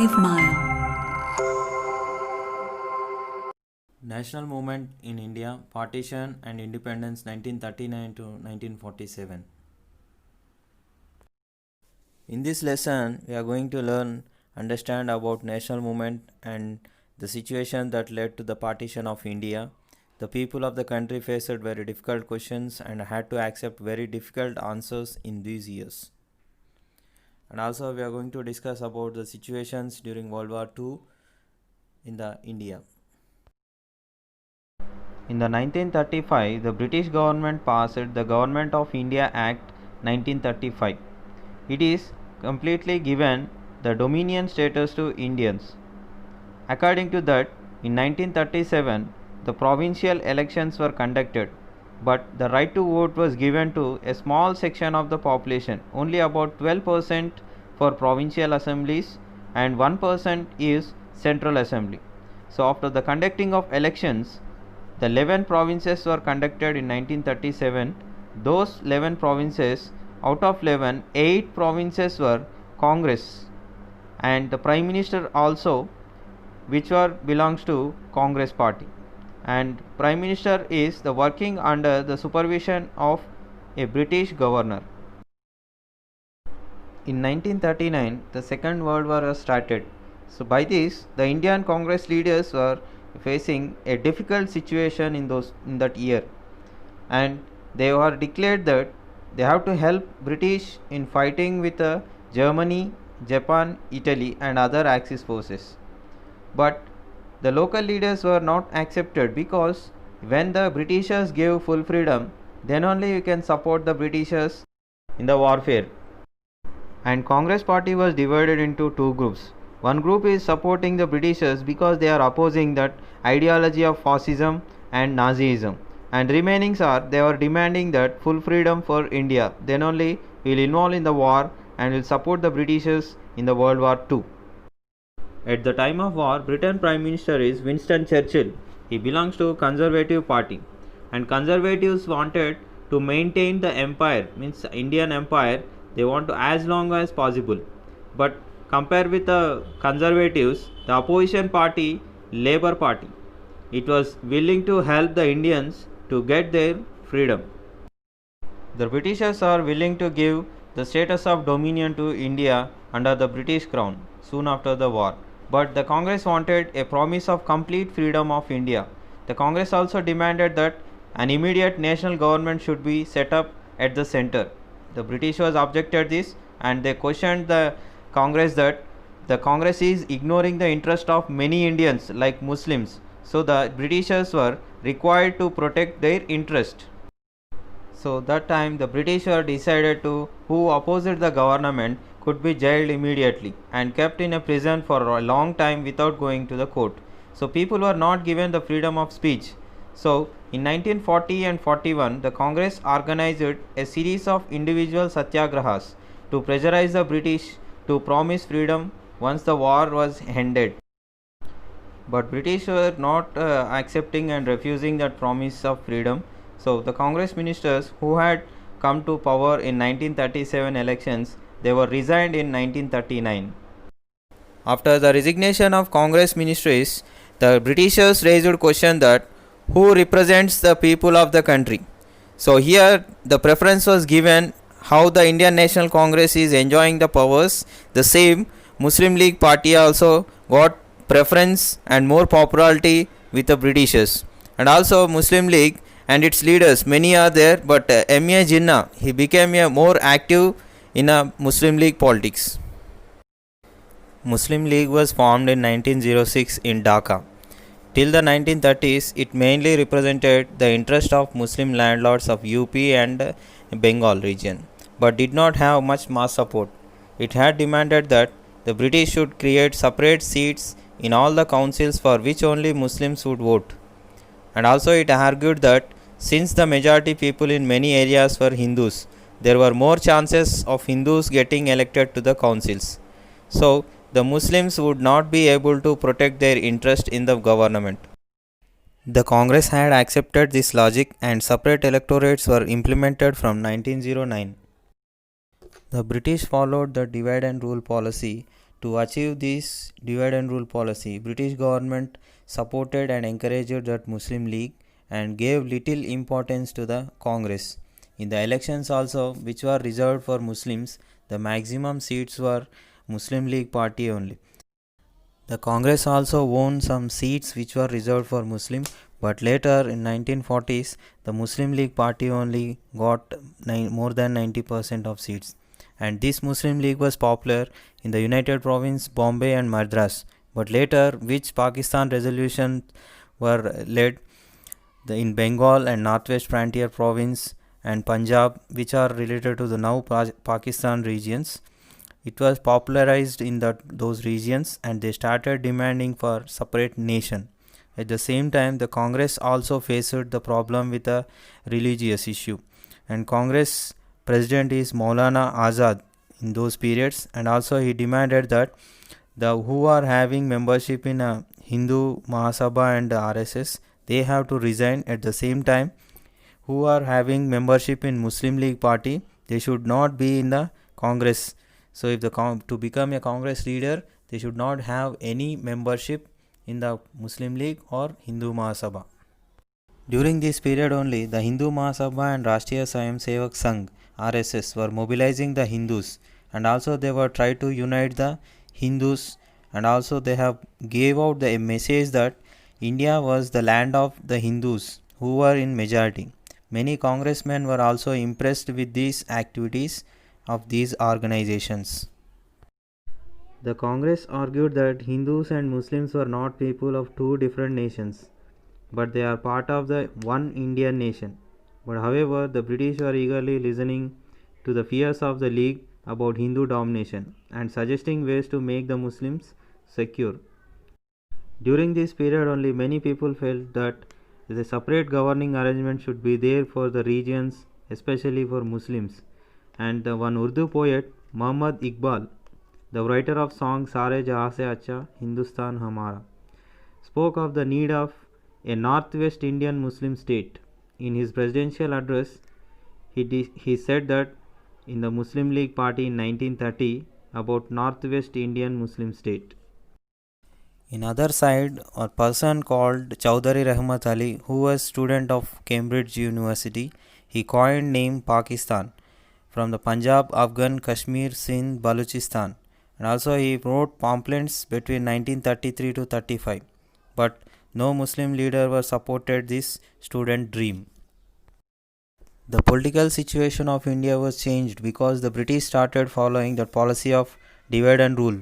5 Mile. National Movement in India, Partition and Independence 1939 to 1947. In this lesson, we are going to understand about national movement and the situation that led to the partition of India. The people of the country faced very difficult questions and had to accept very difficult answers in these years. And also we are going to discuss about the situations during World War II in the India. In the 1935, the British government passed the Government of India Act 1935. It is completely given the dominion status to Indians. According to that, in 1937, the provincial elections were conducted, but the right to vote was given to a small section of the population, only about 12% for provincial assemblies and 1% is Central Assembly. So after the conducting of elections, the 11 provinces were conducted in 1937. Those 11 provinces, out of 11, 8 provinces were Congress, and the Prime Minister also, which belongs to Congress party, and Prime Minister is the working under the supervision of a British governor. In 1939, the Second World War was started. So by this, the Indian Congress leaders were facing a difficult situation in that year, and they were declared that they have to help British in fighting with Germany, Japan, Italy and other Axis forces. But the local leaders were not accepted, because when the Britishers gave full freedom, then only you can support the Britishers in the warfare. And Congress party was divided into two groups. One group is supporting the Britishers because they are opposing that ideology of fascism and Nazism, and remainings are they are demanding that full freedom for India, then only we will involve in the war and will support the Britishers in the World War II. At the time of war, Britain Prime Minister is Winston Churchill. He belongs to Conservative Party, and Conservatives wanted to maintain the empire, means Indian Empire, they want to as long as possible. But compared with the Conservatives, the opposition party, Labour Party, it was willing to help the Indians to get their freedom. The Britishers are willing to give the status of dominion to India under the British Crown soon after the war. But the Congress wanted a promise of complete freedom of India. The Congress also demanded that an immediate national government should be set up at the center. The Britishers objected this, and they questioned the Congress that the Congress is ignoring the interest of many Indians like Muslims. So the Britishers were required to protect their interest. So that time the British were decided to who opposed the government could be jailed immediately and kept in a prison for a long time without going to the court. So people were not given the freedom of speech. So in 1940 and 41, the Congress organized a series of individual satyagrahas to pressurize the British to promise freedom once the war was ended. But British were not accepting and refusing that promise of freedom. So the Congress ministers who had come to power in 1937 elections, they were resigned in 1939. After the resignation of Congress ministries, the Britishers raised a question that who represents the people of the country. So here the preference was given how the Indian National Congress is enjoying the powers. The same Muslim League party also got preference and more popularity with the Britishers. And also Muslim League and its leaders, many are there, but M.A. Jinnah, he became a more active in a Muslim League politics. Muslim League was formed in 1906 in Dhaka. Till the 1930s, it mainly represented the interest of Muslim landlords of UP and Bengal region, but did not have much mass support. It had demanded that the British should create separate seats in all the councils for which only Muslims would vote. And also it argued that since the majority people in many areas were Hindus, there were more chances of Hindus getting elected to the councils. So the Muslims would not be able to protect their interest in the government. The Congress had accepted this logic and separate electorates were implemented from 1909. The British followed the divide and rule policy To achieve this divide and rule policy, British government supported and encouraged that Muslim League and gave little importance to the Congress. In the elections also, which were reserved for Muslims, the maximum seats were Muslim League party only. The Congress also won some seats which were reserved for Muslim, but later in 1940s, the Muslim League party only got more than 90% of seats. And this Muslim League was popular in the United Province, Bombay and Madras. But later, which Pakistan resolutions were led in Bengal and Northwest Frontier Province and Punjab, which are related to the now Pakistan regions. It was popularized in those regions and they started demanding for separate nation. At the same time, the Congress also faced the problem with a religious issue. And Congress president is Maulana Azad in those periods, and also he demanded that the who are having membership in a Hindu Mahasabha and RSS, they have to resign. At the same time, who are having membership in Muslim League party, they should not be in the Congress. So if to become a Congress leader, they should not have any membership in the Muslim League or Hindu Mahasabha. During this period only, the Hindu Mahasabha and Rashtriya Swayam Sevak Sangh RSS were mobilizing the Hindus, and also they were trying to unite the Hindus, and also they have gave out the message that India was the land of the Hindus who were in majority. Many congressmen were also impressed with these activities of these organizations. The Congress argued that Hindus and Muslims were not people of two different nations, but they are part of the one Indian nation. But however, the British were eagerly listening to the fears of the League about Hindu domination and suggesting ways to make the Muslims secure. During this period only, many people felt that a separate governing arrangement should be there for the regions, especially for Muslims. And one Urdu poet, Muhammad Iqbal, the writer of song Sare Jahan Se Acha Hindustan Hamara, spoke of the need of a Northwest Indian Muslim state. In his presidential address, he said that in the Muslim League party in 1930 about Northwest Indian Muslim state. In other side, a person called Chaudhary Rahmat Ali, who was student of Cambridge University, he coined name Pakistan from the Punjab, Afghan, Kashmir, Sindh, Balochistan, and also he wrote pamphlets between 1933 to 35. But no Muslim leader was supported this student dream. The political situation of India was changed because the British started following the policy of divide and rule,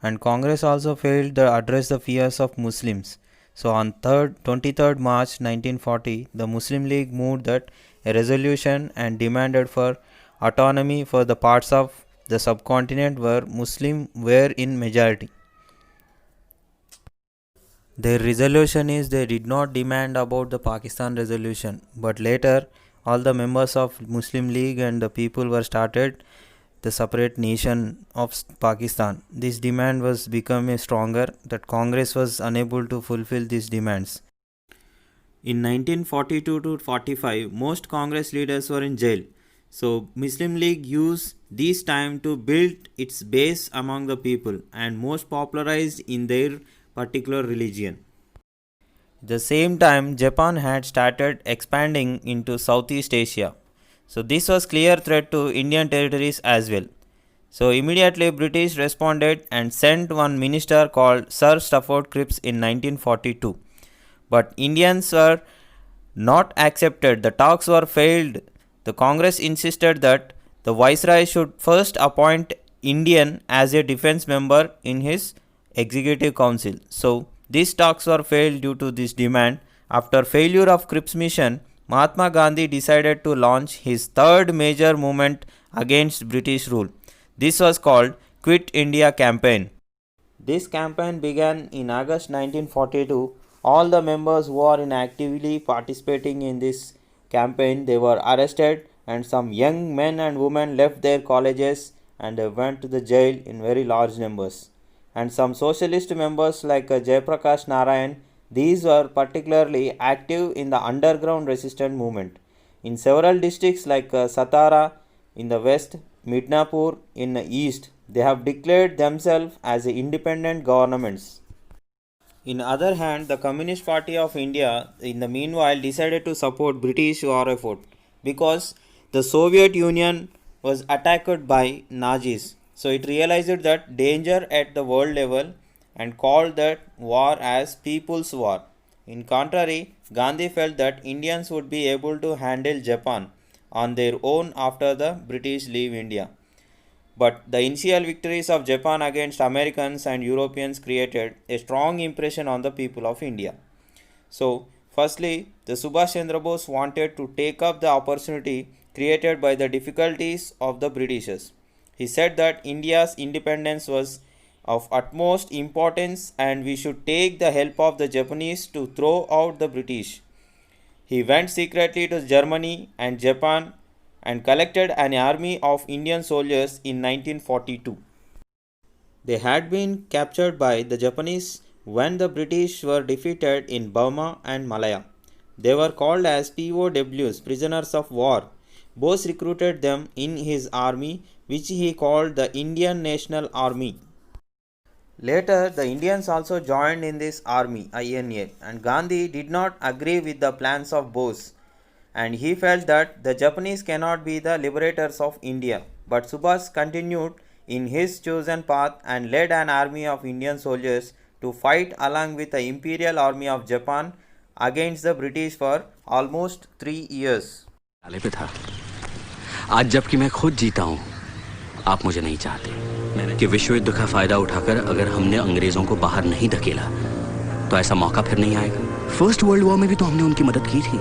and Congress also failed to address the fears of Muslims. So on 23rd March 1940, the Muslim League moved that a resolution and demanded for autonomy for the parts of the subcontinent where Muslims were in majority. Their resolution is they did not demand about the Pakistan resolution, but later all the members of Muslim League and the people were started the separate nation of Pakistan. This demand was become stronger that Congress was unable to fulfill these demands. In 1942 to 45, most Congress leaders were in jail. So Muslim League used this time to build its base among the people and most popularized in their particular religion. At the same time, Japan had started expanding into Southeast Asia. So this was clear threat to Indian territories as well. So immediately British responded and sent one minister called Sir Stafford Cripps in 1942. But Indians were not accepted. The talks were failed. The Congress insisted that the Viceroy should first appoint Indian as a defense member in his executive council. So these talks were failed due to this demand. After failure of Cripps' mission, Mahatma Gandhi decided to launch his third major movement against British rule. This was called Quit India Campaign. This campaign began in August 1942. All the members who are actively participating in this campaign, they were arrested, and some young men and women left their colleges and they went to the jail in very large numbers. And some socialist members like Jayaprakash Narayan, these were particularly active in the underground resistance movement. In several districts like Satara in the west, Midnapur in the east, They have declared themselves as independent governments. In other hand, the Communist Party of India, in the meanwhile, decided to support British war effort because the Soviet Union was attacked by Nazis. So it realized that danger at the world level and called that war as People's War. In contrary, Gandhi felt that Indians would be able to handle Japan on their own after the British leave India. But the initial victories of Japan against Americans and Europeans created a strong impression on the people of India. So, firstly, the Subhash Chandra Bose wanted to take up the opportunity created by the difficulties of the Britishers. He said that India's independence was of utmost importance and we should take the help of the Japanese to throw out the British. He went secretly to Germany and Japan and collected an army of Indian soldiers in 1942. They had been captured by the Japanese when the British were defeated in Burma and Malaya. They were called as POWs, prisoners of war. Bose recruited them in his army, which he called the Indian National Army. Later, the Indians also joined in this army, INA, and Gandhi did not agree with the plans of Bose, and he felt that the Japanese cannot be the liberators of India. But Subhas continued in his chosen path and led an army of Indian soldiers to fight along with the Imperial Army of Japan against the British for almost 3 years. आज जबकि मैं खुद जीता हूं, आप मुझे नहीं चाहते कि विश्व युद्ध का फायदा उठाकर अगर हमने अंग्रेजों को बाहर नहीं धकेला तो ऐसा मौका फिर नहीं आएगा। फर्स्ट वर्ल्ड वॉर में भी तो हमने उनकी मदद की थी,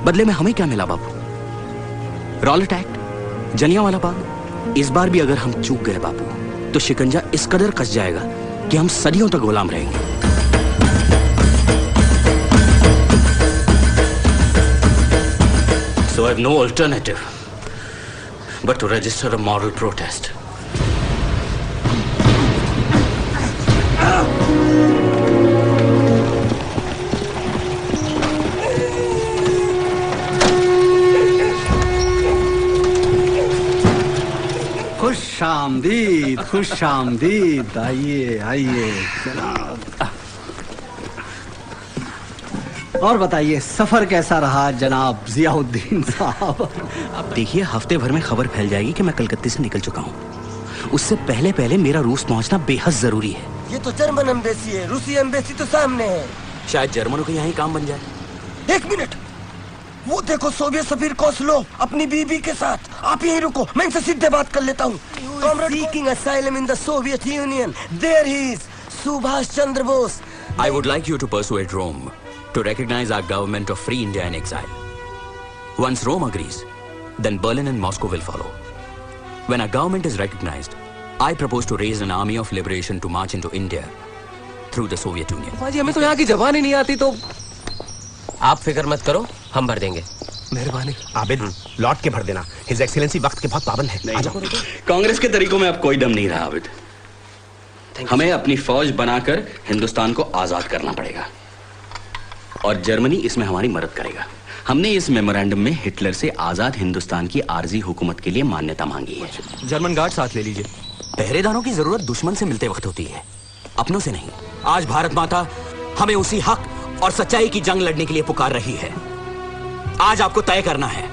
बदले में हमें क्या मिला बापू? Rowlatt act, Jallianwala Bagh. इस बार भी अगर हम चूक गए बापू तो शिकंजा इस कदर कस जाएगा कि हम सदियों तक गुलाम रहेंगे। So I have no alternative but to register a moral protest. खुशामदीद, खुशामदीद। आइए आइए जनाब। और बताइए सफर कैसा रहा जनाब जियाउद्दीन साहब? अब देखिए, हफ्ते भर में खबर फैल जाएगी कि मैं कलकत्ते से निकल चुका हूँ। उससे पहले पहले मेरा रूस पहुँचना बेहद जरूरी है। ये तो जर्मन एम्बेसी है, रूसी एम्बेसी तो सामने है। शायद जर्मनों के यहाँ ही काम बन जाए। एक मिनट, वो देखो सोवियत सफीर कोस्लो अपनी बीबी के साथ। आप यहीं रुको, मैं इनसे सीधे बात कर लेता हूँ। Seeking asylum in the Soviet Union. There he is, Subhash Chandra Bose. I would like you to persuade Rome to recognize our government of free India in exile. Once Rome agrees, then Berlin and Moscow will follow. When our government is recognized, I propose to raise an army of liberation to march into India through the Soviet Union. बाजी, हमें तो यहाँ की जबान ही नहीं आती। तो आप फिक्र मत करो, हम भर देंगे। मेहरबानी। आबिद, लौट के भर देना। हिज एक्सीलेंसी वक्त के बहुत पाबंद है। आ जाओ। कांग्रेस के तरीकों में अब कोई दम नहीं रहा आबिद। हमें अपनी फौज बनाकर हिंदुस्तान को आजाद करना पड़ेगा और जर्मनी इसमें हमारी मदद करेगा। हमने इस मेमोरेंडम में हिटलर से आजाद हिंदुस्तान की आर्जी हुकूमत के लिए मान्यता मांगी है। जर्मन गार्ड साथ ले लीजिए। पहरेदारों की जरूरत दुश्मन से मिलते वक्त होती है, अपनों से नहीं। आज भारत माता हमें उसी हक और सच्चाई की जंग लड़ने के लिए पुकार रही है। आज आपको तय करना है,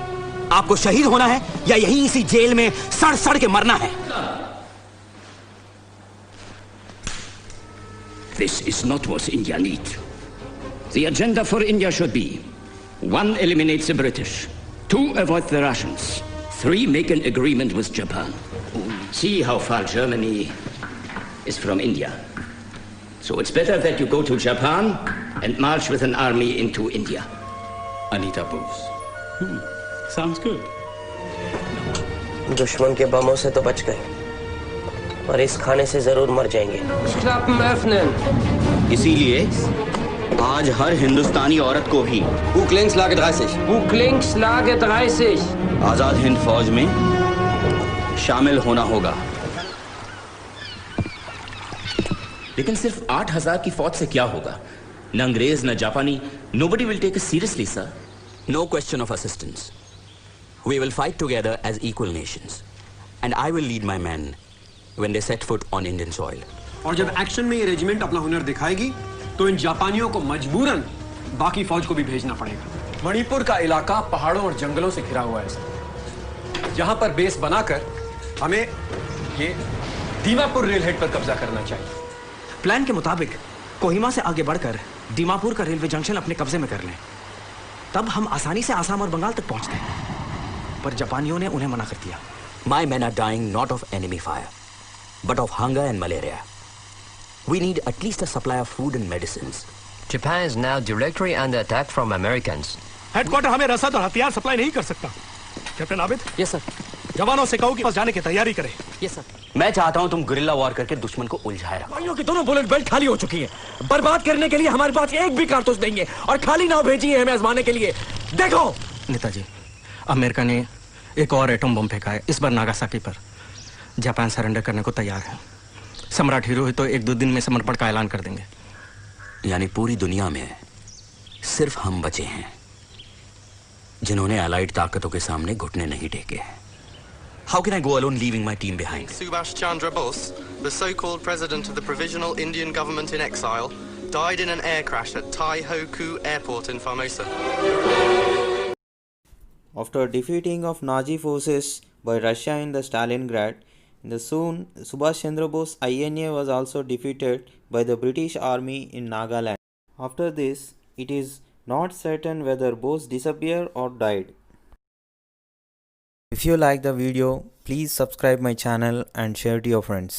आपको शहीद होना है या यहीं इसी जेल में सड़ सड़ के मरना है। This is not what India needs. The agenda for India should be: 1. Eliminate the British. 2. Avoid the Russians. 3. Make an agreement with Japan. See how far Germany is from India. So it's better that you go to Japan and march with an army into India. Anita Bose. Sounds good. दुश्मन के बमों से तो बच गए और इस खाने से जरूर मर जाएंगे। Klappen öffnen. इसीलिए आज हर हिंदुस्तानी औरत को भी Bug links Lage 30. Bug links Lage 30. Azad Hind फौज में शामिल होना होगा। लेकिन सिर्फ 8,000 की फौज से क्या होगा? न अंग्रेज न जापानी। Nobody will take us seriously, sir. No question of assistance. We will fight together as equal nations, and I will lead my men when they set foot on Indian soil. और जब एक्शन में ये regiment अपना हुनर दिखाएगी तो इन जापानियों को मजबूरन बाकी फौज को भी भेजना पड़ेगा। मणिपुर का इलाका पहाड़ों और जंगलों से घिरा हुआ है सर। यहाँ पर बेस बनाकर हमें ये दीमापुर रेलहेड पर कब्जा करना चाहिए। प्लान के मुताबिक कोहिमा से आगे बढ़कर दीमापुर का रेलवे जंक्शन अपने कब्जे में कर लें, तब हम आसानी से आसाम और बंगाल तक पहुंचते हैं। पर जापानियों ने उन्हें मना कर दिया। My men are dying not of enemy fire, but of hunger and malaria. We need at least a supply of food and medicines. Japan is now directly under attack from Americans. Headquarter हमें रसद और हथियार supply नहीं कर सकता। Captain Abid? Yes sir. जवानों से कहो कि बस जाने की तैयारी करें। Yes sir. मैं चाहता हूं तुम गुरिल्ला वॉर करके दुश्मन को उलझाए रखो। भाइयों की दोनों बुलेट बेल्ट खाली हो चुकी है। बर्बाद करने के लिए हमारे पास एक भी कारतूस नहीं है और खाली नाव भेजी है हमें आजमाने के लिए। देखो नेताजी, अमेरिका ने एक और एटम बम फेंका है, इस बार नागासाकी पर। जापान सरेंडर करने को तैयार है। सम्राट हिरोहितो 1-2 दिन में समर्पण का ऐलान कर देंगे। यानी पूरी दुनिया में सिर्फ हम बचे हैं जिन्होंने अलाइड ताकतों के सामने घुटने नहीं टेके। How can I go alone leaving my team behind? Subhash Chandra Bose, the so-called president of the Provisional Indian Government in exile, died in an air crash at Tai Hoku Airport in Formosa. After defeating of Nazi forces by Russia in the Stalingrad, soon Subhash Chandra Bose INA was also defeated by the British Army in Nagaland. After this, it is not certain whether Bose disappeared or died. If you like the video, please subscribe my channel and share to your friends.